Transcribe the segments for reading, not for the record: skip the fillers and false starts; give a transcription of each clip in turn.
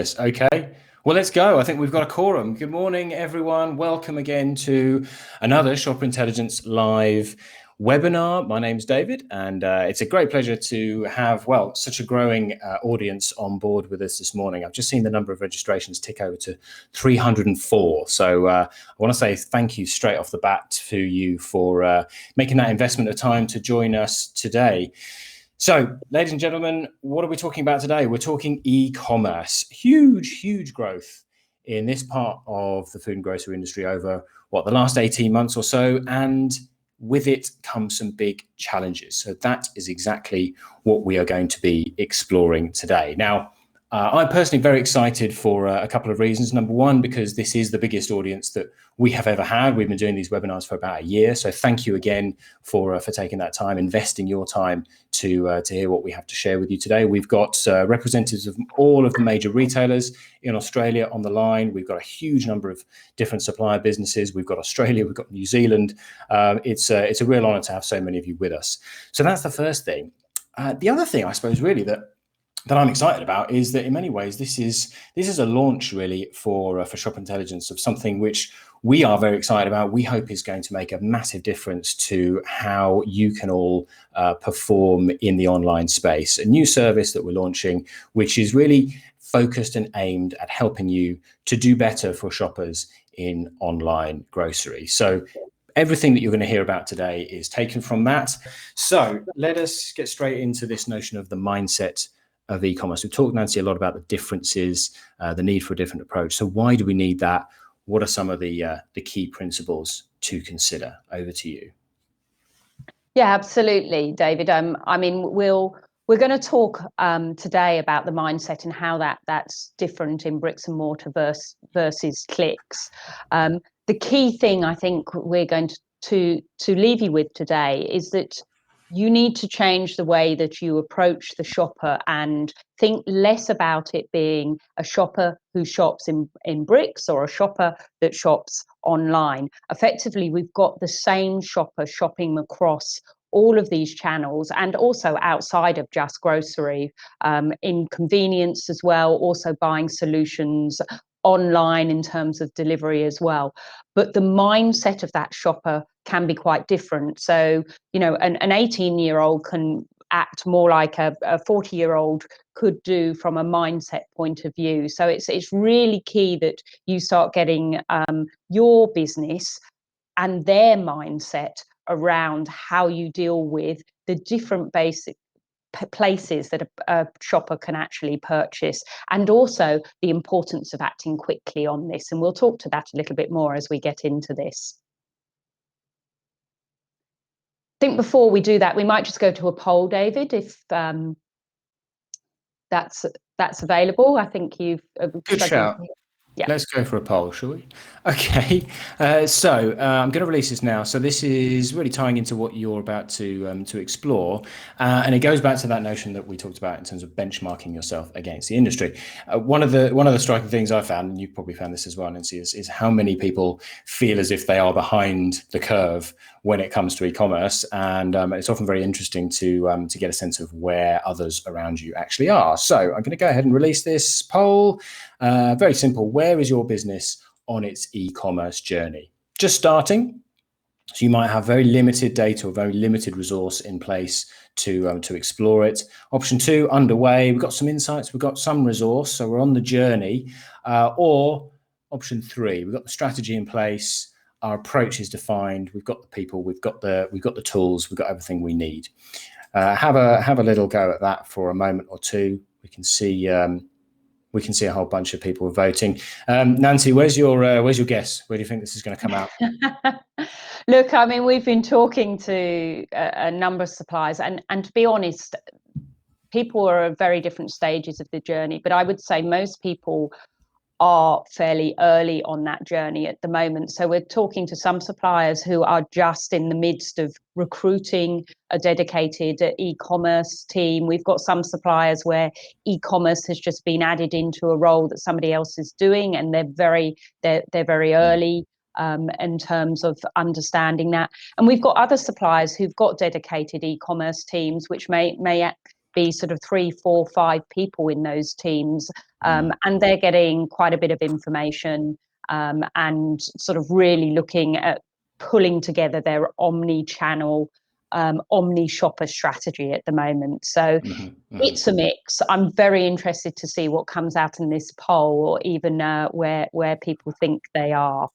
Okay, well, let's go. I think we've got a quorum. Good morning, everyone. Welcome again to another Shopper Intelligence Live webinar. My name's David, and it's a great pleasure to have, well, such a growing audience on board with us this morning. I've just seen the number of registrations tick over to 304. So I want to say thank you straight off the bat to you for making that investment of time to join us today. So, ladies and gentlemen, what are we talking about today? We're talking e-commerce. Huge growth in this part of the food and grocery industry over, the last 18 months or so. And with it comes some big challenges. So that is exactly what we are going to be exploring today. Now, I'm personally very excited for a couple of reasons. Number one, because this is the biggest audience that we have ever had. We've been doing these webinars for about a year. So thank you again for taking that time, investing your time to hear what we have to share with you today. We've got representatives of all of the major retailers in Australia on the line. We've got a huge number of different supplier businesses. We've got Australia, we've got New Zealand. It's a real honor to have so many of you with us. So that's the first thing. The other thing, I suppose, really, that I'm excited about is that in many ways this is a launch really for Shop Intelligence of something which we are very excited about. We hope is going to make a massive difference to how you can all perform in the online space. A new service that we're launching, which is really focused and aimed at helping you to do better for shoppers in online grocery. So everything that you're going to hear about today is taken from that. So let us get straight into this notion of the mindset of e-commerce. We've talked, Nancy, a lot about the differences, the need for a different approach. So why do we need that? What are some of the key principles to consider? Over to you. Yeah, absolutely, David. I mean, we're going to talk today about the mindset and how that's different in bricks and mortar versus clicks. The key thing I think we're going to leave you with today is that you need to change the way that you approach the shopper and think less about it being a shopper who shops in bricks or a shopper that shops online. Effectively, we've got the same shopper shopping across all of these channels and also outside of just grocery, in convenience as well, also buying solutions online in terms of delivery as well. But the mindset of that shopper can be quite different. So, you know, an 18-year-old can act more like a 40-year-old could do from a mindset point of view. So it's really key that you start getting your business and their mindset around how you deal with the different basic places that a shopper can actually purchase, and also the importance of acting quickly on this. And we'll talk to that a little bit more as we get into this. I think before we do that, we might just go to a poll, David, if that's available. I think you've Good shout. Yeah. Let's go for a poll, shall we? Okay, so I'm going to release this now. So this is really tying into what you're about to explore, and it goes back to that notion that we talked about in terms of benchmarking yourself against the industry. One of the striking things I found, and you've probably found this as well, Nancy, is how many people feel as if they are behind the curve when it comes to e-commerce, and it's often very interesting to get a sense of where others around you actually are. So I'm going to go ahead and release this poll. Very simple. Where is your business on its e-commerce journey? Just starting, so you might have very limited data or very limited resource in place to explore it. Option 2, underway. We've got some insights. We've got some resource, so we're on the journey. Or option 3, we've got the strategy in place. Our approach is defined. We've got the people. We've got the tools. We've got everything we need. Have a little go at that for a moment or two. We can see a whole bunch of people voting. Nancy, where's your guess? Where do you think this is going to come out? Look, I mean, we've been talking to a number of suppliers, and to be honest, people are at very different stages of the journey. But I would say most people are fairly early on that journey at the moment. So we're talking to some suppliers who are just in the midst of recruiting a dedicated e-commerce team. We've got some suppliers where e-commerce has just been added into a role that somebody else is doing, and they're very early in terms of understanding that. And we've got other suppliers who've got dedicated e-commerce teams, which may be sort of 3, 4, 5 people in those teams, and they're getting quite a bit of information, and sort of really looking at pulling together their omni-channel, omni-shopper strategy at the moment. So it's a mix. I'm very interested to see what comes out in this poll, or even where people think they are.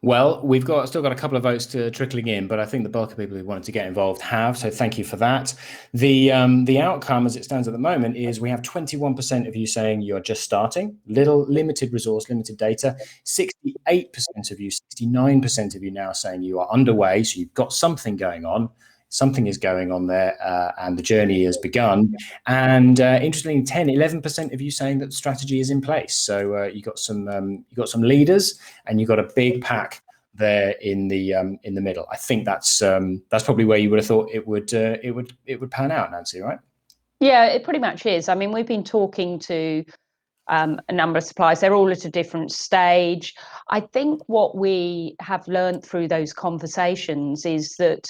Well, we've still got a couple of votes trickling in, but I think the bulk of people who wanted to get involved have. So thank you for that. The outcome, as it stands at the moment, is we have 21% of you saying you're just starting, limited resource, limited data. 68% of you, 69% of you now saying you are underway. So you've got something going on. Something is going on there, and the journey has begun. And interestingly, 11% of you saying that the strategy is in place. So you got some leaders, and you got a big pack there in the middle. I think that's probably where you would have thought it would pan out, Nancy, right? Yeah, it pretty much is. I mean, we've been talking to a number of suppliers. They're all at a different stage. I think what we have learned through those conversations is that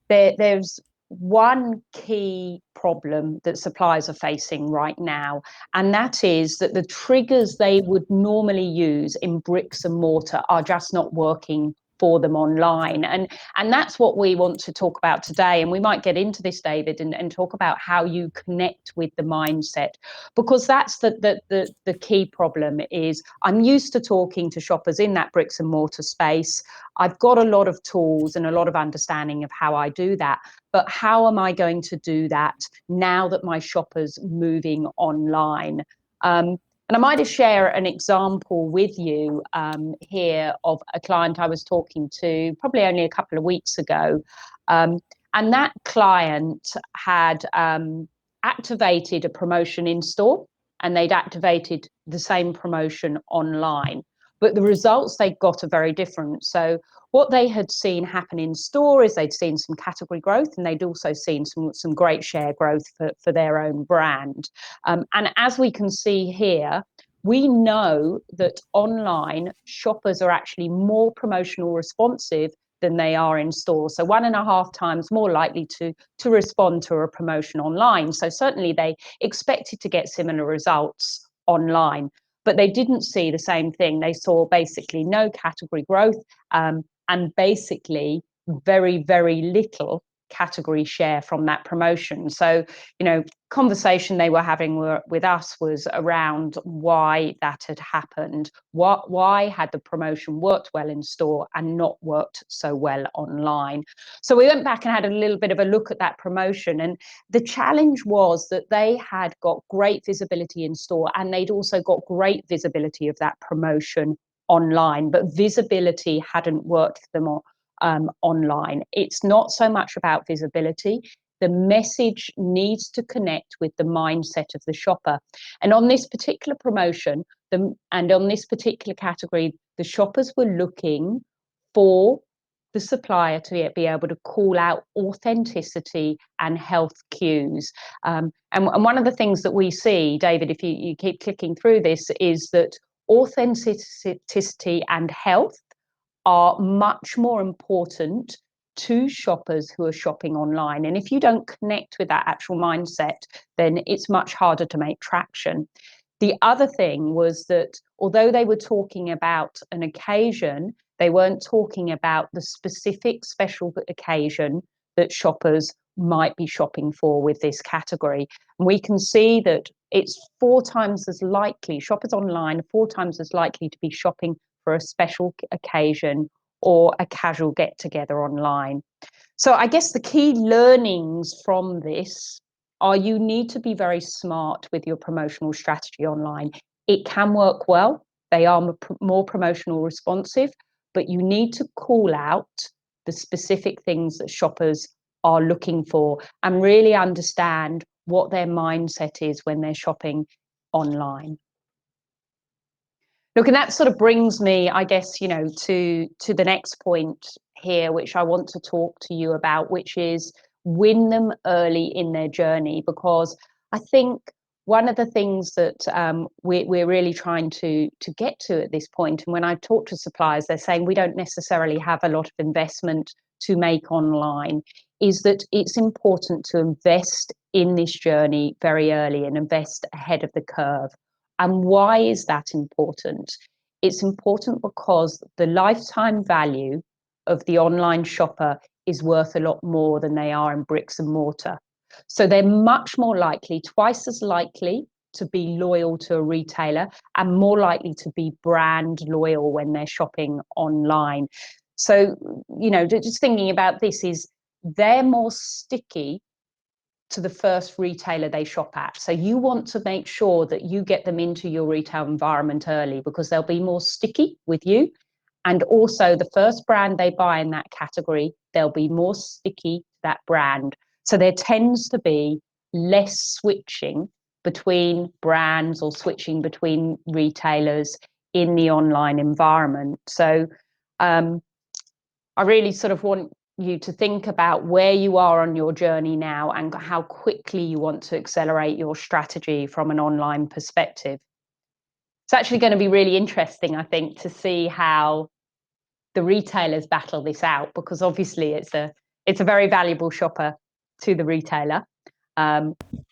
there's one key problem that suppliers are facing right now, and that is that the triggers they would normally use in bricks and mortar are just not working for them online. And that's what we want to talk about today. And we might get into this, David, and talk about how you connect with the mindset, because that's the key problem. Is I'm used to talking to shoppers in that bricks and mortar space. I've got a lot of tools and a lot of understanding of how I do that. But how am I going to do that now that my shopper's moving online? And I might just share an example with you here of a client I was talking to probably only a couple of weeks ago. And that client had activated a promotion in store, and they'd activated the same promotion online. But the results they got are very different. So what they had seen happen in store is they'd seen some category growth, and they'd also seen some great share growth for their own brand. And as we can see here, we know that online shoppers are actually more promotional responsive than they are in store. So 1.5 times more likely to respond to a promotion online. So certainly they expected to get similar results online, but they didn't see the same thing. They saw basically no category growth, and basically very, very little category share from that promotion. So, conversation they were having with us was around why that had happened. Why had the promotion worked well in store and not worked so well online? So we went back and had a little bit of a look at that promotion, and the challenge was that they had got great visibility in store, and they'd also got great visibility of that promotion online, but visibility hadn't worked for them online. It's not so much about visibility. The message needs to connect with the mindset of the shopper. And on this particular promotion, and on this particular category, the shoppers were looking for the supplier to be able to call out authenticity and health cues. And one of the things that we see, David, if you keep clicking through this, is that authenticity and health are much more important to shoppers who are shopping online. And if you don't connect with that actual mindset, then it's much harder to make traction. The other thing was that although they were talking about an occasion, they weren't talking about the specific special occasion that shoppers might be shopping for with this category. And we can see that it's 4 times as likely, shoppers online are 4 times as likely to be shopping for a special occasion or a casual get together online. So I guess the key learnings from this are you need to be very smart with your promotional strategy online. It can work well. They are more promotional responsive, but you need to call out the specific things that shoppers are looking for and really understand what their mindset is when they're shopping online. Look, and that sort of brings me, I guess, to the next point here, which I want to talk to you about, which is win them early in their journey. Because I think one of the things that we're really trying to get to at this point, and when I talk to suppliers, they're saying we don't necessarily have a lot of investment to make online, is that it's important to invest in this journey very early and invest ahead of the curve. And why is that important? It's important because the lifetime value of the online shopper is worth a lot more than they are in bricks and mortar. So they're much more likely, twice as likely, to be loyal to a retailer and more likely to be brand loyal when they're shopping online. So, just thinking about this is they're more sticky to the first retailer they shop at. So you want to make sure that you get them into your retail environment early because they'll be more sticky with you. And also the first brand they buy in that category, they'll be more sticky to that brand. So there tends to be less switching between brands or switching between retailers in the online environment. So I really sort of want you to think about where you are on your journey now and how quickly you want to accelerate your strategy from an online perspective. It's actually going to be really interesting, I think, to see how the retailers battle this out, because obviously it's a very valuable shopper to the retailer.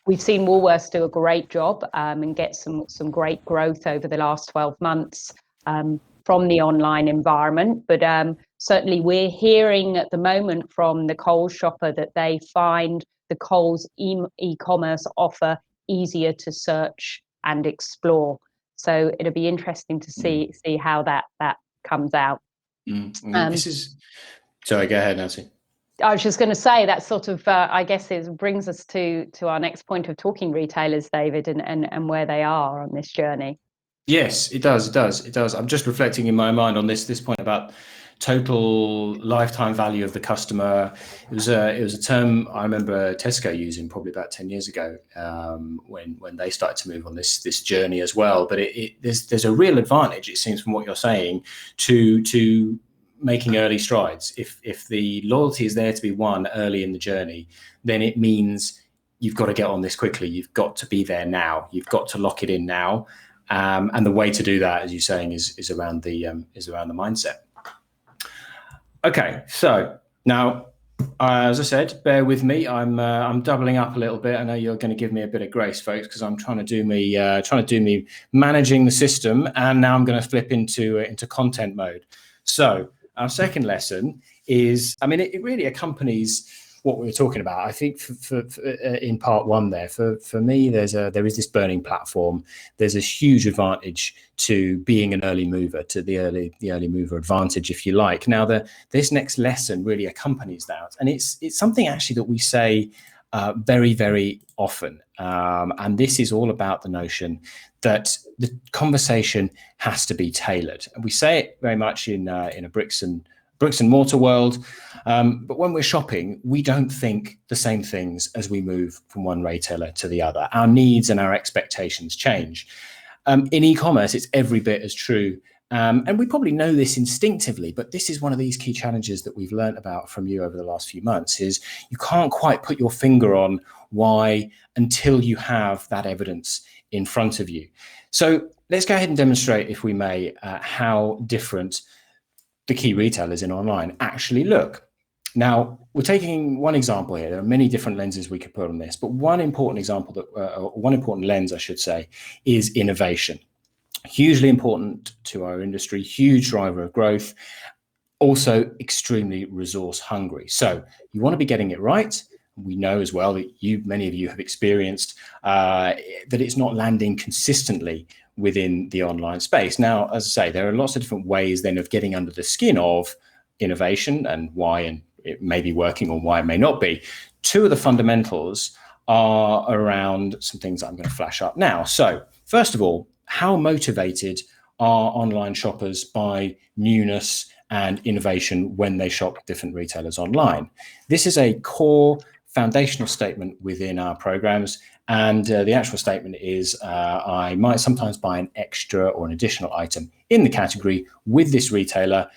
We've seen Woolworths do a great job and get some great growth over the last 12 months from the online environment. But certainly we're hearing at the moment from the Coles shopper that they find the Coles e-commerce offer easier to search and explore. So it'll be interesting to see how that comes out. This is... Sorry, go ahead, Nancy. I was just going to say that sort of, I guess, it brings us to our next point of talking retailers, David, and where they are on this journey. Yes, it does. I'm just reflecting in my mind on this point about total lifetime value of the customer. It was a term I remember Tesco using probably about 10 years ago when they started to move on this journey as well. But there's a real advantage, it seems, from what you're saying, to making early strides. If the loyalty is there to be won early in the journey, then it means you've got to get on this quickly. You've got to be there now. You've got to lock it in now. And the way to do that, as you're saying, is around the mindset. Okay, so now, as I said, bear with me. I'm doubling up a little bit. I know you're going to give me a bit of grace, folks, because I'm trying to do me managing the system, and now I'm going to flip into content mode. So our second lesson is, it really accompanies what we were talking about. I think for in part one there, for me, there is this burning platform. There's a huge advantage to being an early mover, to the early mover advantage, if you like. Now, this next lesson really accompanies that, and it's something actually that we say very, very often, and this is all about the notion that the conversation has to be tailored. And we say it very much in a bricks and mortar world, but when we're shopping, we don't think the same things as we move from one retailer to the other. Our needs and our expectations change. In e-commerce, it's every bit as true. And we probably know this instinctively, but this is one of these key challenges that we've learned about from you over the last few months, is you can't quite put your finger on why until you have that evidence in front of you. So let's go ahead and demonstrate, if we may, how different the key retailers in online actually look. Now, we're taking one example here. There are many different lenses we could put on this, but one important example, one important lens, I should say, is innovation. Hugely important to our industry, huge driver of growth, also extremely resource hungry. So you want to be getting it right. We know as well that many of you have experienced that it's not landing consistently within the online space. Now, as I say, there are lots of different ways then of getting under the skin of innovation and why it may be working or why it may not be. Two of the fundamentals are around some things that I'm going to flash up now. So first of all, how motivated are online shoppers by newness and innovation when they shop different retailers online? This is a core foundational statement within our programs. And the actual statement is, I might sometimes buy an extra or an additional item in the category with this retailer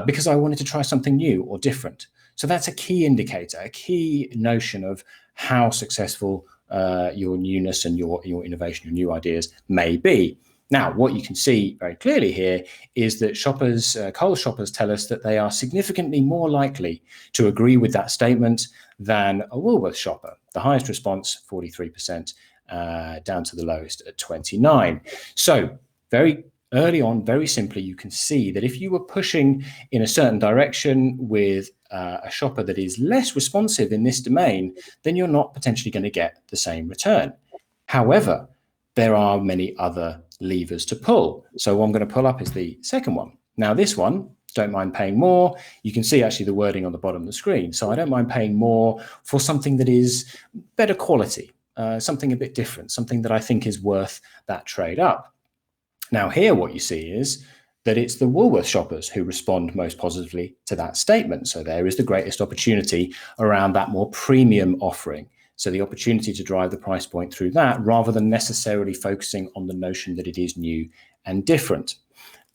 because I wanted to try something new or different. So that's a key indicator, a key notion of how successful your newness and your innovation, your new ideas may be. Now, what you can see very clearly here is that Coles shoppers tell us that they are significantly more likely to agree with that statement than a Woolworths shopper. The highest response, 43%, down to the lowest at 29%. So very early on, very simply, you can see that if you were pushing in a certain direction with a shopper that is less responsive in this domain, then you're not potentially going to get the same return. However, there are many other levers to pull. So what I'm going to pull up is the second one. Now this one, don't mind paying more. You can see actually the wording on the bottom of the screen. So I don't mind paying more for something that is better quality, something a bit different, something that I think is worth that trade up. Now here what you see is that it's the Woolworth shoppers who respond most positively to that statement. So there is the greatest opportunity around that more premium offering. So the opportunity to drive the price point through that rather than necessarily focusing on the notion that it is new and different.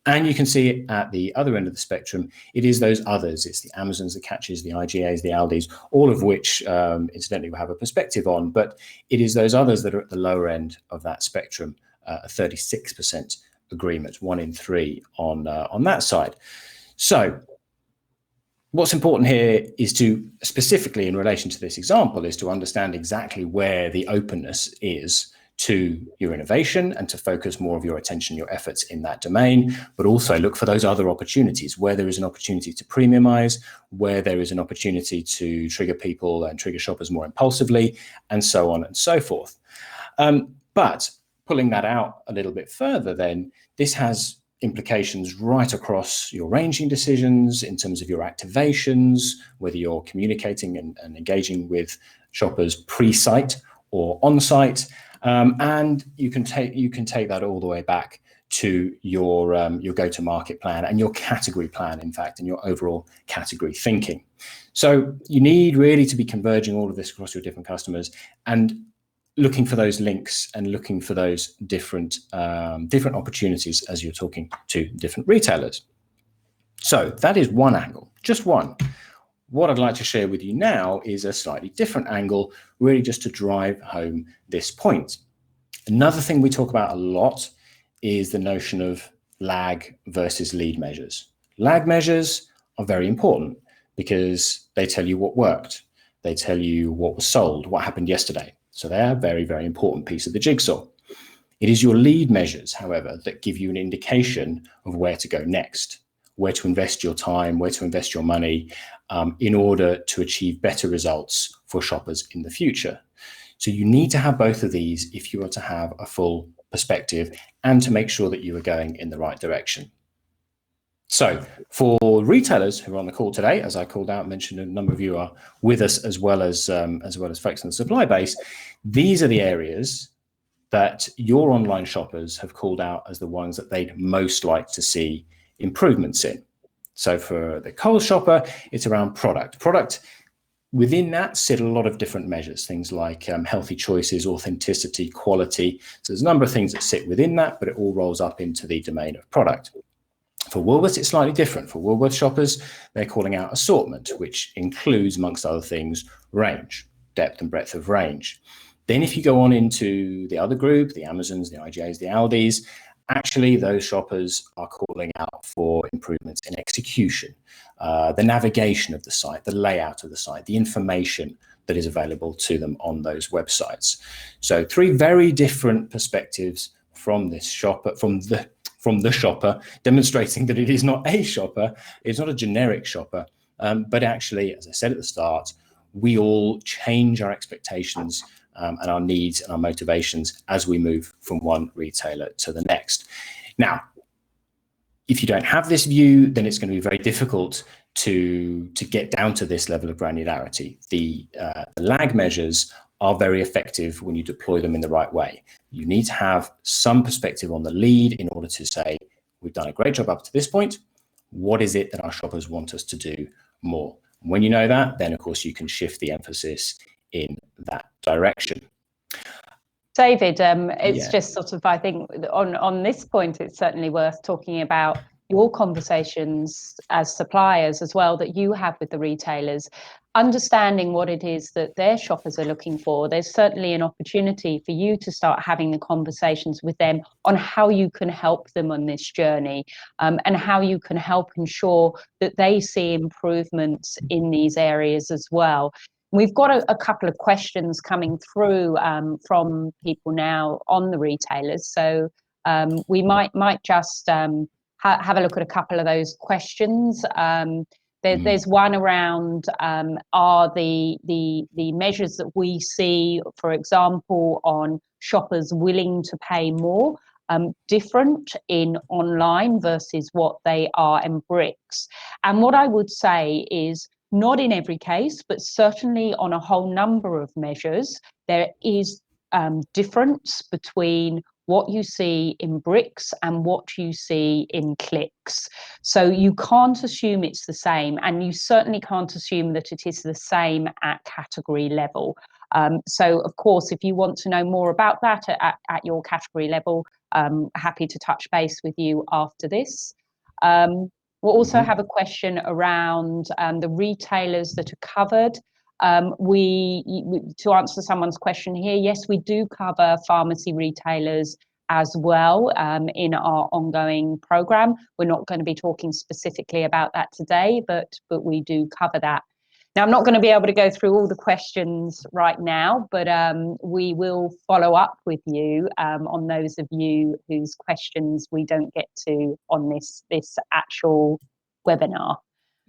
And you can see it at the other end of the spectrum. It is those others. It's the Amazons, the Catches, the IGAs, the Aldis, all of which, incidentally, we have a perspective on. But it is those others that are at the lower end of that spectrum, a 36% agreement, 1 in 3 on that side. So what's important here is to, specifically in relation to this example, is to understand exactly where the openness is to your innovation and to focus more of your attention, your efforts in that domain, but also look for those other opportunities where there is an opportunity to premiumize, where there is an opportunity to trigger people and trigger shoppers more impulsively, and so on and so forth. But pulling that out a little bit further, then this has implications right across your ranging decisions in terms of your activations, whether you're communicating and engaging with shoppers pre-site or on-site. And you can take that all the way back to your go-to-market plan and your category plan, in fact, and your overall category thinking. So you need really to be converging all of this across your different customers and looking for those links and looking for those different opportunities as you're talking to different retailers. So that is one angle, just one. What I'd like to share with you now is a slightly different angle, really just to drive home this point. Another thing we talk about a lot is the notion of lag versus lead measures. Lag measures are very important because they tell you what worked. They tell you what was sold, what happened yesterday. So they're a very, very important piece of the jigsaw. It is your lead measures, however, that give you an indication of where to go next, where to invest your time, where to invest your money in order to achieve better results for shoppers in the future. So you need to have both of these if you are to have a full perspective and to make sure that you are going in the right direction. So for retailers who are on the call today, as I called out, mentioned a number of you are with us as well as folks on the supply base, these are the areas that your online shoppers have called out as the ones that they'd most like to see improvements in. So for the Coles shopper, it's around product. Product, within that sit a lot of different measures, things like healthy choices, authenticity, quality. So there's a number of things that sit within that, but it all rolls up into the domain of product. For Woolworths, it's slightly different. For Woolworths shoppers, they're calling out assortment, which includes, amongst other things, range, depth and breadth of range. Then if you go on into the other group, the Amazons, the IGAs, the Aldis, actually those shoppers are calling out for improvements in execution, the navigation of the site, the layout of the site, the information that is available to them on those websites. So 3 very different perspectives from this shopper, from the shopper, demonstrating that it is not a shopper, it's not a generic shopper, but actually, as I said at the start, we all change our expectations and our needs and our motivations as we move from one retailer to the next. Now, if you don't have this view, then it's going to be very difficult to get down to this level of granularity. The lag measures are very effective when you deploy them in the right way. You need to have some perspective on the lead in order to say, we've done a great job up to this point. What is it that our shoppers want us to do more? When you know that, then of course you can shift the emphasis in that direction. David, it's just sort of, I think on this point, it's certainly worth talking about your conversations as suppliers as well that you have with the retailers, understanding what it is that their shoppers are looking for. There's certainly an opportunity for you to start having the conversations with them on how you can help them on this journey, and how you can help ensure that they see improvements in these areas as well. We've got a couple of questions coming through from people now on the retailers. So we might just have a look at a couple of those questions. There's one around are the measures that we see, for example, on shoppers willing to pay more, different in online versus what they are in bricks. And what I would say is, not in every case, but certainly on a whole number of measures, there is difference between what you see in bricks and what you see in clicks. So you can't assume it's the same, and you certainly can't assume that it is the same at category level. So of course, if you want to know more about that at your category level, happy to touch base with you after this. We'll also have a question around the retailers that are covered. To answer someone's question here, yes, we do cover pharmacy retailers as well in our ongoing program. We're not going to be talking specifically about that today, but we do cover that. Now, I'm not going to be able to go through all the questions right now, but we will follow up with you on those of you whose questions we don't get to on this actual webinar.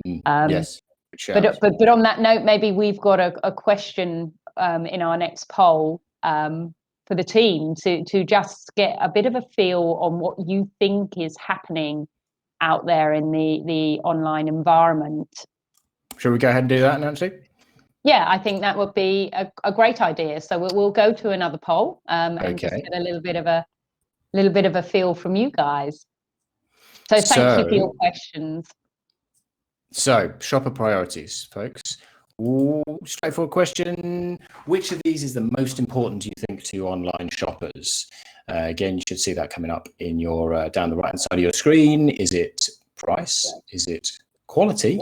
Yes. But on that note, maybe we've got a question in our next poll for the team to just get a bit of a feel on what you think is happening out there in the online environment. Shall we go ahead and do that, Nancy? Yeah, I think that would be a great idea. So we'll go to another poll and just get a little bit of a feel from you guys. So thank you for your questions. So shopper priorities, folks. Ooh, straightforward question. Which of these is the most important, do you think, to online shoppers? Again, you should see that coming up in your down the right-hand side of your screen. Is it price? Is it quality?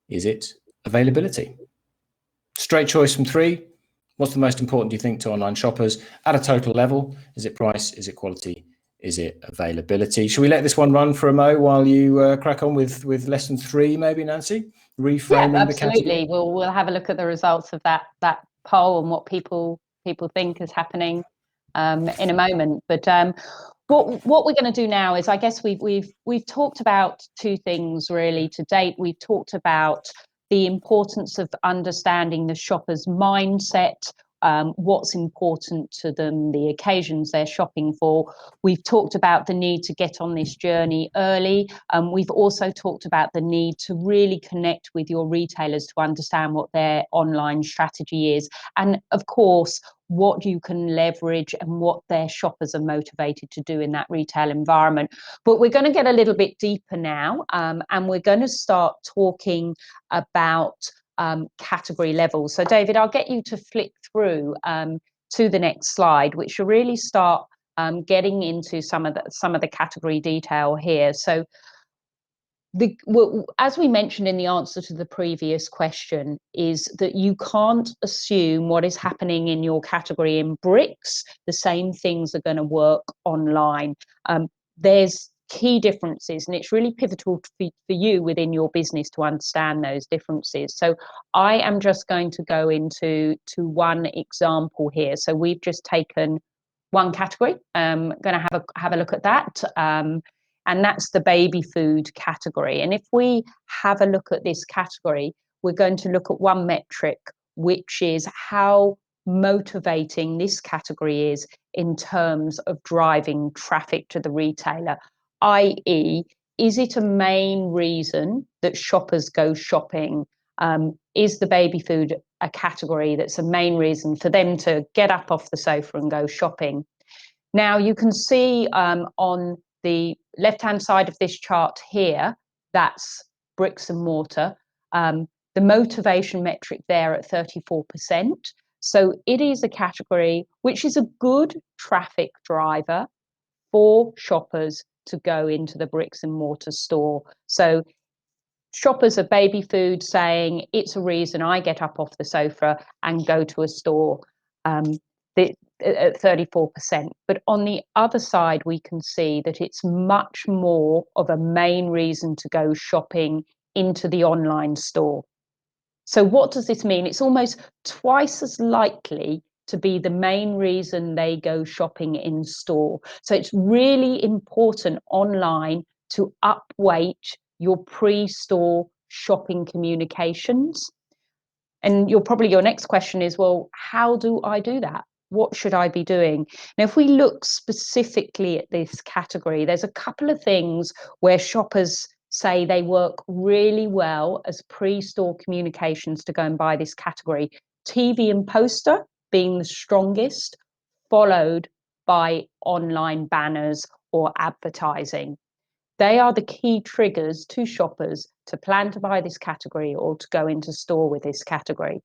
Is it availability? Straight choice from three. What's the most important, do you think, to online shoppers at a total level? Is it price? Is it quality? Is it availability? Should we let this one run for a mo while you crack on with lesson three, maybe, Nancy? Reframing the category. We'll have a look at the results of that poll and what people think is happening in a moment. But what we're going to do now is, I guess we've talked about two things really to date. We've talked about the importance of understanding the shopper's mindset, what's important to them, the occasions they're shopping for. We've talked about the need to get on this journey early. We've also talked about the need to really connect with your retailers to understand what their online strategy is. And of course, what you can leverage and what their shoppers are motivated to do in that retail environment. But we're going to get a little bit deeper now, and we're going to start talking about category levels. So David, I'll get you to flick through to the next slide, which will really start getting into some of the category detail here. So as we mentioned in the answer to the previous question, is that you can't assume what is happening in your category in bricks, the same things are going to work online. There's key differences, and it's really pivotal for you within your business to understand those differences. So I am just going to go into one example here. So we've just taken one category. I'm going to have a look at that. And that's the baby food category. And if we have a look at this category, we're going to look at one metric, which is how motivating this category is in terms of driving traffic to the retailer, i.e., is it a main reason that shoppers go shopping? Is the baby food a category that's a main reason for them to get up off the sofa and go shopping? Now, you can see on the left-hand side of this chart here, that's bricks and mortar. The motivation metric there at 34%. So it is a category which is a good traffic driver for shoppers to go into the bricks and mortar store. So shoppers are baby food saying it's a reason I get up off the sofa and go to a store. At 34%. But on the other side, we can see that it's much more of a main reason to go shopping into the online store. So what does this mean? It's almost twice as likely to be the main reason they go shopping in store. So it's really important online to upweight your pre-store shopping communications. And your next question is, well, how do I do that? What should I be doing? Now, if we look specifically at this category, there's a couple of things where shoppers say they work really well as pre-store communications to go and buy this category. TV and poster being the strongest, followed by online banners or advertising. They are the key triggers to shoppers to plan to buy this category or to go into store with this category.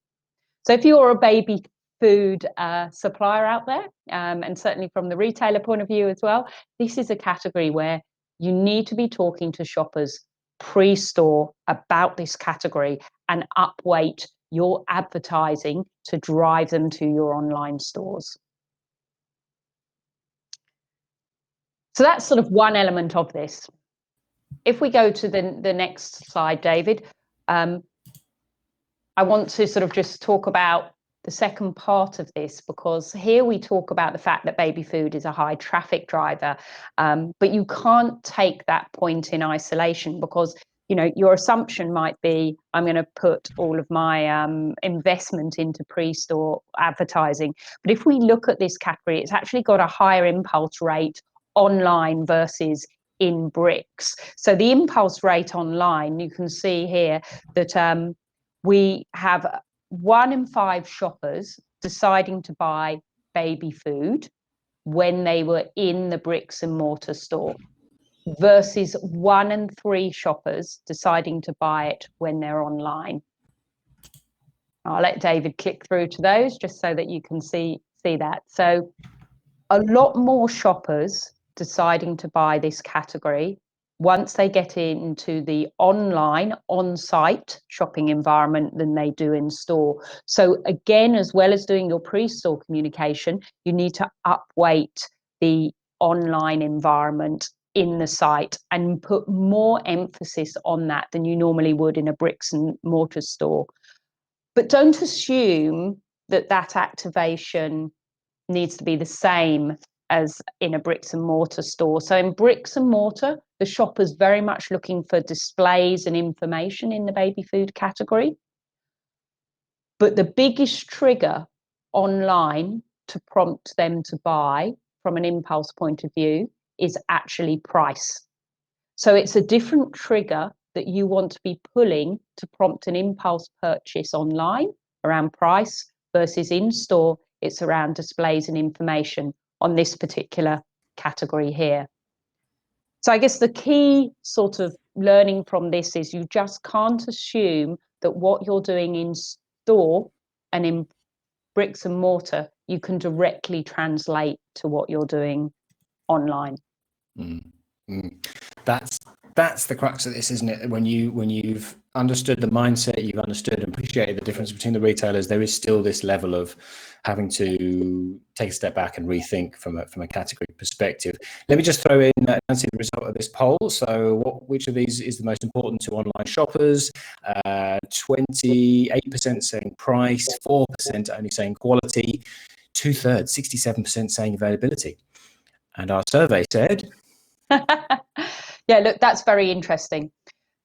So if you're a baby food supplier out there, and certainly from the retailer point of view as well, this is a category where you need to be talking to shoppers pre-store about this category and upweight your advertising to drive them to your online stores. So that's sort of one element of this. If we go to the next slide, David, I want to sort of just talk about the second part of this, because here we talk about the fact that baby food is a high traffic driver, but you can't take that point in isolation, because your assumption might be, I'm going to put all of my investment into pre-store advertising. But if we look at this category, it's actually got a higher impulse rate online versus in bricks. So the impulse rate online, you can see here that we have 1 in 5 shoppers deciding to buy baby food when they were in the bricks and mortar store, versus 1 in 3 shoppers deciding to buy it when they're online. I'll let David click through to those just so that you can see that. So a lot more shoppers deciding to buy this category once they get into the online, on-site shopping environment than they do in store. So again, as well as doing your pre-store communication, you need to upweight the online environment in the site and put more emphasis on that than you normally would in a bricks and mortar store. But don't assume that activation needs to be the same as in a bricks and mortar store. So in bricks and mortar, the shopper's very much looking for displays and information in the baby food category. But the biggest trigger online to prompt them to buy from an impulse point of view is actually price. So it's a different trigger that you want to be pulling to prompt an impulse purchase online around price, versus in store, it's around displays and information on this particular category here. So I guess the key sort of learning from this is you just can't assume that what you're doing in store and in bricks and mortar, you can directly translate to what you're doing online. That's the crux of this, isn't it? When you've understood the mindset, you've understood and appreciated the difference between the retailers, there is still this level of having to take a step back and rethink from a category perspective. Let me just throw in and see the result of this poll. So which of these is the most important to online shoppers? 28% saying price, 4% only saying quality, 2/3, 67% saying availability. And our survey said... Yeah, look, that's very interesting.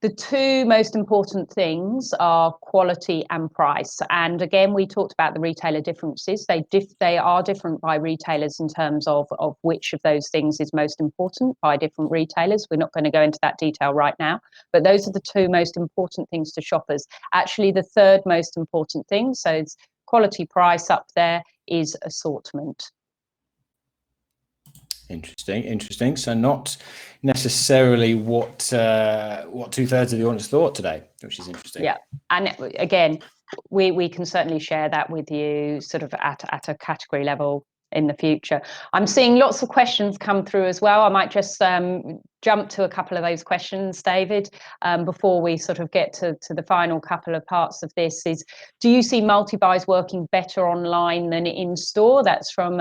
The two most important things are quality and price. And again, we talked about the retailer differences. They are different by retailers in terms of which of those things is most important by different retailers. We're not going to go into that detail right now, but those are the two most important things to shoppers. Actually, the third most important thing, so it's quality, price up there, is assortment. Interesting. So not necessarily what 2/3 of the audience thought today, which is interesting. Yeah, and again, we can certainly share that with you sort of at a category level in the future. I'm seeing lots of questions come through as well. I might just jump to a couple of those questions, David, before we sort of get to the final couple of parts of this. Is, do you see multi-buys working better online than in store? That's from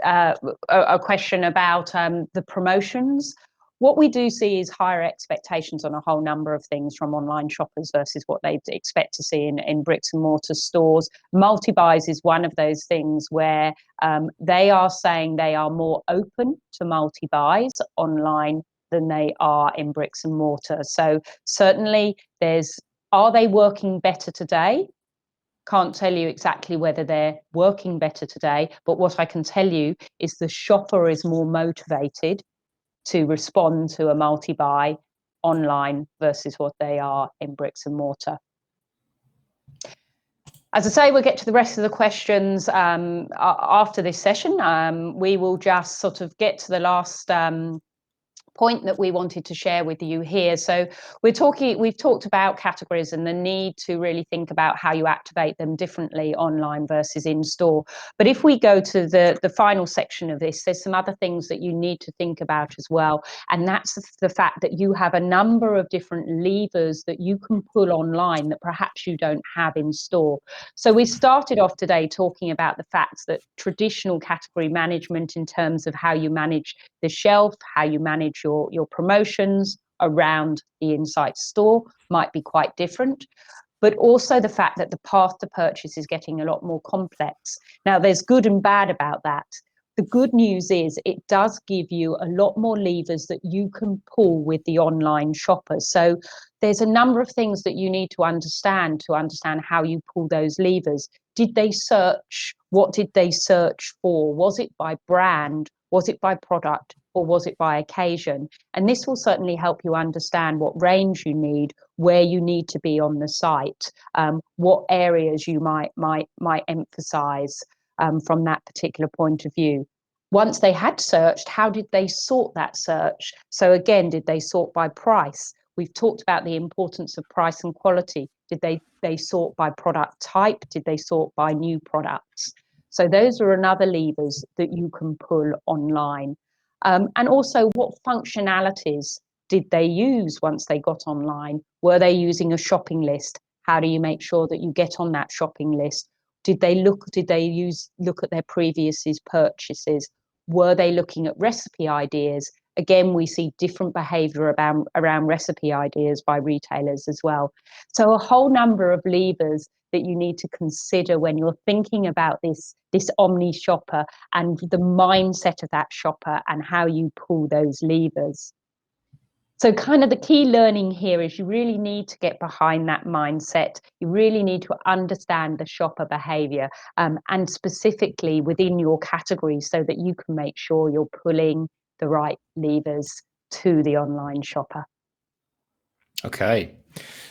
a question about the promotions. what we do see is higher expectations on a whole number of things from online shoppers versus what they expect to see in bricks and mortar stores. Multi-buys is one of those things where they are saying they are more open to multi-buys online than they are in bricks and mortar. So certainly are they working better today? Can't tell you exactly whether they're working better today, but what I can tell you is the shopper is more motivated to respond to a multi-buy online versus what they are in bricks and mortar. As I say, we'll get to the rest of the questions after this session. We will just sort of get to the last point that we wanted to share with you here. So we've talked about categories and the need to really think about how you activate them differently online versus in store. But if we go to the final section of this, there's some other things that you need to think about as well. And that's the fact that you have a number of different levers that you can pull online that perhaps you don't have in store. So we started off today talking about the fact that traditional category management in terms of how you manage the shelf, how you manage your promotions around the Insight store might be quite different, but also the fact that the path to purchase is getting a lot more complex. Now, there's good and bad about that. The good news is it does give you a lot more levers that you can pull with the online shopper. So there's a number of things that you need to understand how you pull those levers. Did they search? What did they search for? Was it by brand? Was it by product? Or was it by occasion? And this will certainly help you understand what range you need, where you need to be on the site, what areas you might emphasize from that particular point of view. Once they had searched, how did they sort that search? So again, did they sort by price? We've talked about the importance of price and quality. Did they sort by product type? Did they sort by new products? So those are another levers that you can pull online. And also, what functionalities did they use once they got online? Were they using a shopping list? How do you make sure that you get on that shopping list? Did they look at their previous purchases? Were they looking at recipe ideas? Again, we see different behavior around recipe ideas by retailers as well. So a whole number of levers that you need to consider when you're thinking about this omni shopper and the mindset of that shopper and how you pull those levers. So kind of the key learning here is you really need to get behind that mindset. You really need to understand the shopper behavior and specifically within your category so that you can make sure you're pulling the right levers to the online shopper. Okay,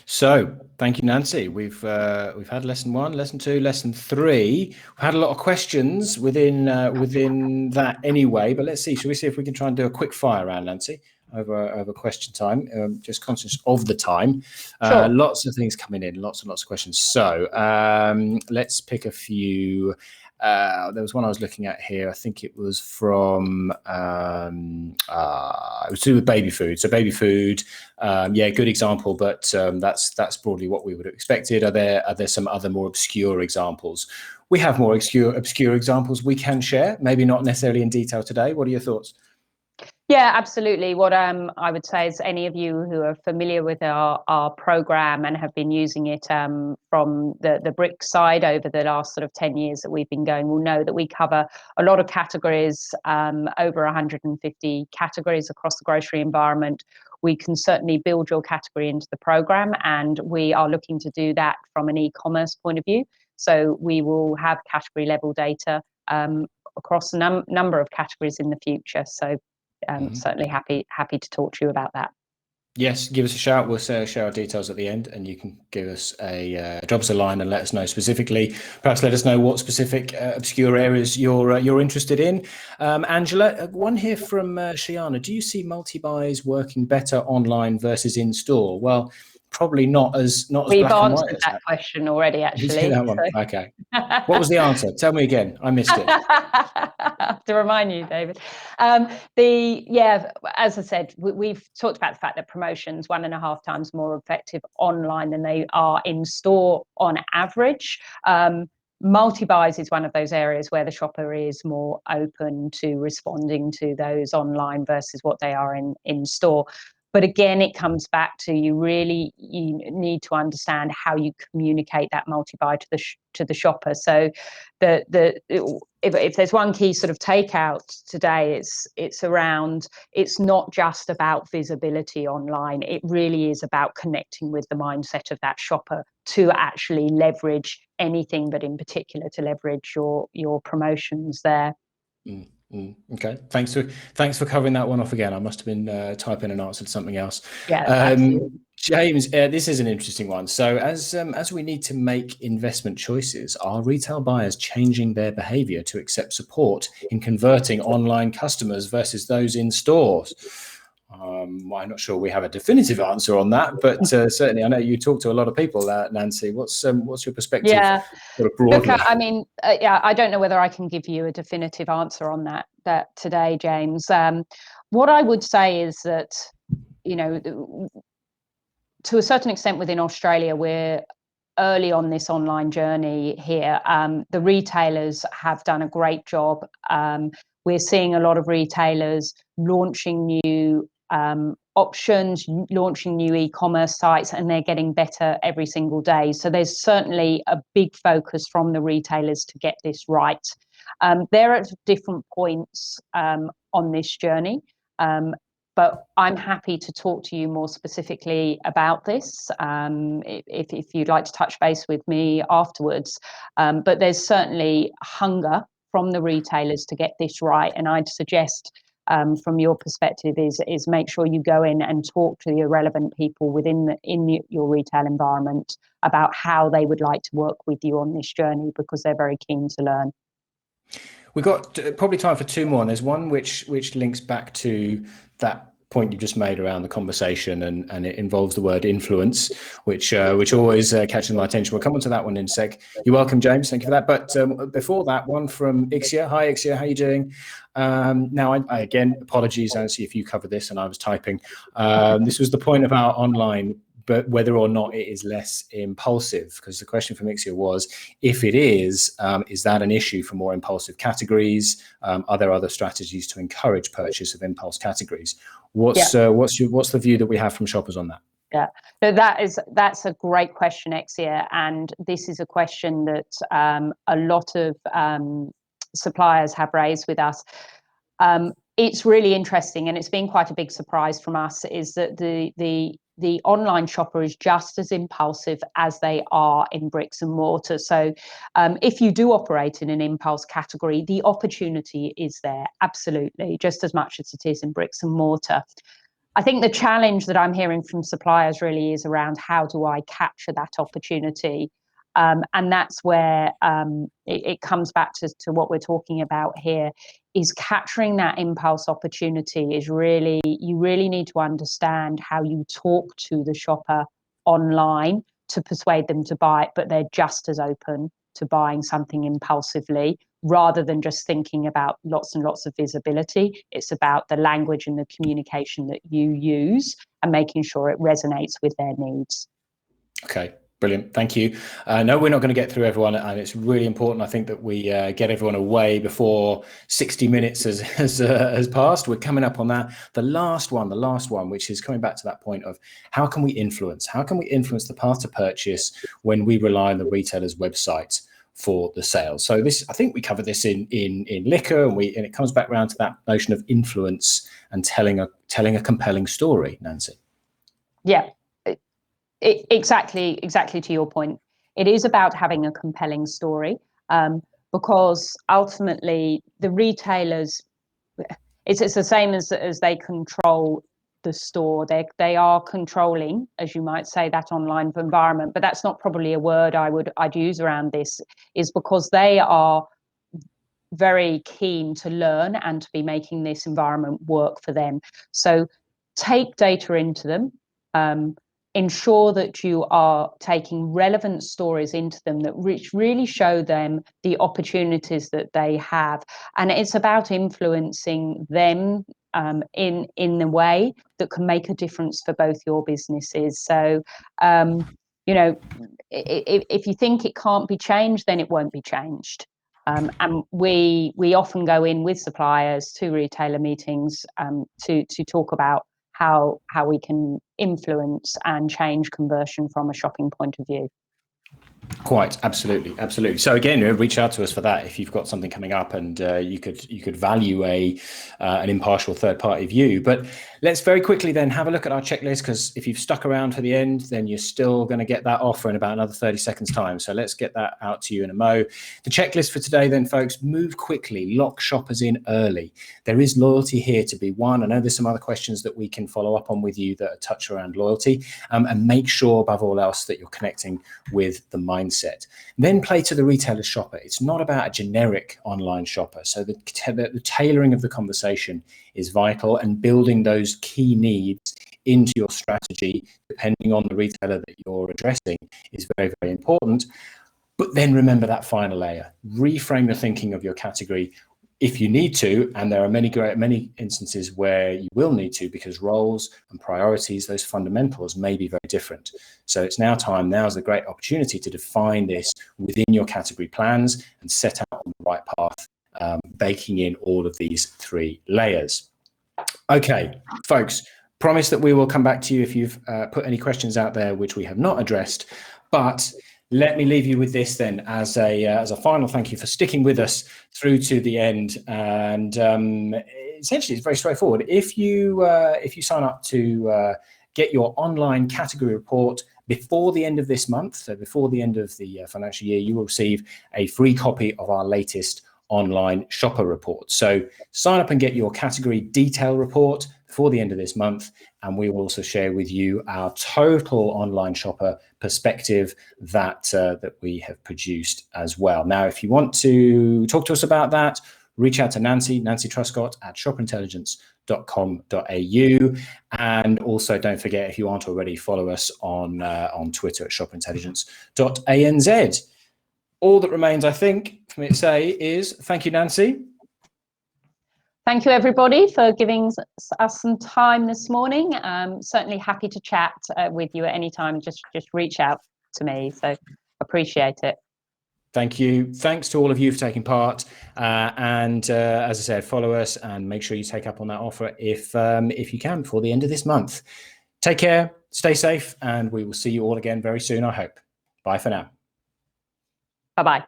so thank you, Nancy. We've had lesson 1, lesson 2, lesson 3. We've had a lot of questions within that anyway. But let's see. Shall we see if we can try and do a quick fire round, Nancy, over question time? Just conscious of the time. Sure. Lots of things coming in. Lots and lots of questions. So let's pick a few. There was one I was looking at here. I think it was from it was to do with baby food. So baby food, yeah, good example, but that's broadly what we would have expected. Are there some other more obscure examples? We have more obscure examples we can share, maybe not necessarily in detail today. What are your thoughts? Yeah, absolutely. What I would say is any of you who are familiar with our program and have been using it from the brick side over the last sort of 10 years that we've been going will know that we cover a lot of categories, over 150 categories across the grocery environment. We can certainly build your category into the program, and we are looking to do that from an e-commerce point of view. So we will have category level data across a number of categories in the future. So certainly happy to talk to you about that. Yes, give us a shout. We'll share our details at the end, and you can give us drop us a line and let us know specifically. Perhaps let us know what specific obscure areas you're interested in. Angela, one here from Shiana. Do you see multi-buys working better online versus in store? Well, probably not as We've black and white answered as that question already, actually. that one. So. Okay. What was the answer? Tell me again. I missed it. To remind you, David. As I said, we've talked about the fact that promotions 1.5 times more effective online than they are in store on average. multi-buys is one of those areas where the shopper is more open to responding to those online versus what they are in store. But again, it comes back to you need to understand how you communicate that multi-buy to the shopper. So if there's one key sort of takeout today, it's not just about visibility online. It really is about connecting with the mindset of that shopper to actually leverage anything, but in particular to leverage your promotions there. Okay, thanks for covering that one off again. I must have been typing an answer to something else. Yeah, James, this is an interesting one. So as we need to make investment choices, are retail buyers changing their behavior to accept support in converting online customers versus those in stores? I'm not sure we have a definitive answer on that, but certainly I know you talk to a lot of people, Nancy. What's your perspective? Yeah, sort of broadly? Look, I mean, yeah, I don't know whether I can give you a definitive answer on that today, James. What I would say is that, you know, to a certain extent within Australia, we're early on this online journey here. The retailers have done a great job. We're seeing a lot of retailers launching new options, launching new e-commerce sites, and they're getting better every single day. So there's certainly a big focus from the retailers to get this right. They're at different points on this journey. But I'm happy to talk to you more specifically about this if you'd like to touch base with me afterwards. But there's certainly hunger from the retailers to get this right. And I'd suggest from your perspective is make sure you go in and talk to the relevant people within your retail environment about how they would like to work with you on this journey, because they're very keen to learn. We've got probably time for two more, and there's one which links back to that point you just made around the conversation, and it involves the word influence, which always catches my attention. We'll come on to that one in a sec. You're welcome, James. Thank you for that. But before that, one from Ixia. Hi, Ixia. How are you doing? Now, I again, apologies, Nancy, if you covered this and I was typing. This was the point about online, but whether or not it is less impulsive, because the question from Ixia was, if it is that an issue for more impulsive categories? Are there other strategies to encourage purchase of impulse categories? What's the view that we have from shoppers on that? Yeah, so that's a great question, Ixia, and this is a question that a lot of suppliers have raised with us. It's really interesting, and it's been quite a big surprise from us, is that the online shopper is just as impulsive as they are in bricks and mortar. So if you do operate in an impulse category, the opportunity is there, absolutely, just as much as it is in bricks and mortar. I think the challenge that I'm hearing from suppliers really is around how do I capture that opportunity? And that's where it comes back to what we're talking about here, is capturing that impulse opportunity is really, you really need to understand how you talk to the shopper online to persuade them to buy it, but they're just as open to buying something impulsively, rather than just thinking about lots and lots of visibility. It's about the language and the communication that you use and making sure it resonates with their needs. Okay, brilliant. Thank you. No, we're not going to get through everyone, and it's really important, I think, that we get everyone away before 60 minutes has passed. We're coming up on that. The last one, which is coming back to that point of how can we influence the path to purchase when we rely on the retailer's website for the sales. So this, I think we covered this in liquor, and it comes back around to that notion of influence and telling a compelling story, Nancy. Yeah, exactly to your point. It is about having a compelling story, because ultimately the retailers, it's the same as they control the store. They are controlling, as you might say, that online environment. But that's not probably a word I'd use around this, is because they are very keen to learn and to be making this environment work for them. So take data into them. Ensure that you are taking relevant stories into them that really show them the opportunities that they have. And it's about influencing them in the way that can make a difference for both your businesses. So, you know, if you think it can't be changed, then it won't be changed. And we often go in with suppliers to retailer meetings to talk about how we can influence and change conversion from a shopping point of view. Quite absolutely, absolutely. So again, reach out to us for that if you've got something coming up, and you could value an impartial third party view. But let's very quickly then have a look at our checklist, because if you've stuck around for the end, then you're still going to get that offer in about another 30 seconds time. So let's get that out to you in a mo. The checklist for today then, folks: move quickly, lock shoppers in early. There is loyalty here to be won. I know there's some other questions that we can follow up on with you that are touch around loyalty, and make sure above all else that you're connecting with the mindset. Then play to the retailer shopper. It's not about a generic online shopper. So the tailoring of the conversation is vital, and building those key needs into your strategy, depending on the retailer that you're addressing, is very, very important. But then remember that final layer. Reframe the thinking of your category if you need to, and there are many instances where you will need to, because roles and priorities, those fundamentals, may be very different. So it's now the great opportunity to define this within your category plans and set out on the right path, baking in all of these three layers. Okay, folks, promise that we will come back to you if you've put any questions out there which we have not addressed. But let me leave you with this then, as a final thank you for sticking with us through to the end. And essentially, it's very straightforward. If you sign up to get your online category report before the end of this month, so before the end of the financial year, you will receive a free copy of our latest online shopper report. So sign up and get your category detail report before the end of this month, and we will also share with you our total online shopper perspective that we have produced as well. Now, if you want to talk to us about that, reach out to Nancy Truscott at shopperintelligence.com.au, and also don't forget, if you aren't already, follow us on Twitter at shopperintelligence.anz. All that remains, I think, for me to say is thank you, Nancy. Thank you, everybody, for giving us some time this morning. Certainly happy to chat with you at any time. Just reach out to me. So appreciate it. Thank you. Thanks to all of you for taking part. And as I said, follow us and make sure you take up on that offer if you can before the end of this month. Take care, stay safe, and we will see you all again very soon, I hope. Bye for now. Bye-bye.